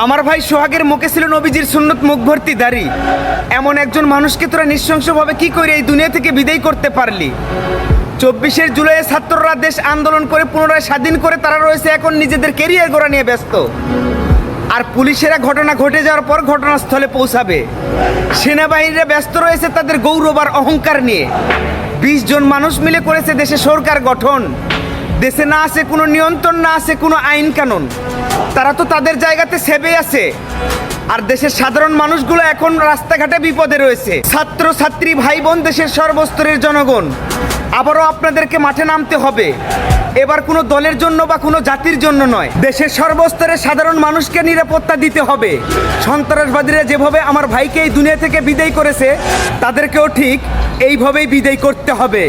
আমার ভাই সোহাগের মুখে ছিল নবীজির সুন্নত, মুখ ভর্তি দাড়ি। এমন একজন মানুষকে তোরা নৃশংসভাবে কি করে এই দুনিয়া থেকে বিদায় করতে পারলি? 24শে জুলাই ছাত্ররা দেশ আন্দোলন করে পুনরায় স্বাধীন করে তারা রয়েছে এখন নিজেদের কেরিয়ার গড়া নিয়ে ব্যস্ত। আর পুলিশেরা ঘটনা ঘটে যাওয়ার পর ঘটনাস্থলে পৌঁছাবে। সেনাবাহিনীরা ব্যস্ত রয়েছে তাদের গৌরব আর অহংকার নিয়ে। 20 জন মানুষ মিলে করেছে দেশে সরকার গঠন। দেশে না আছে কোনো নিয়ন্ত্রণ, না আছে কোনো আইন কানুন। তারা তো তাদের জায়গাতে সেবে আছে। আর দেশের সাধারণ মানুষগুলো এখন রাস্তাঘাটে বিপদে রয়েছে। ছাত্র ছাত্রী ভাই বোন, দেশের সর্বস্তরের জনগণ, আবারও আপনাদেরকে মাঠে নামতে হবে। এবার কোনো দলের জন্য বা কোনো জাতির জন্য নয়, দেশের সর্বস্তরের সাধারণ মানুষকে নিরাপত্তা দিতে হবে। সন্ত্রাসবাদীরা যেভাবে আমার ভাইকে এই দুনিয়া থেকে বিদায় করেছে, তাদেরকেও ঠিক এইভাবেই বিদায় করতে হবে।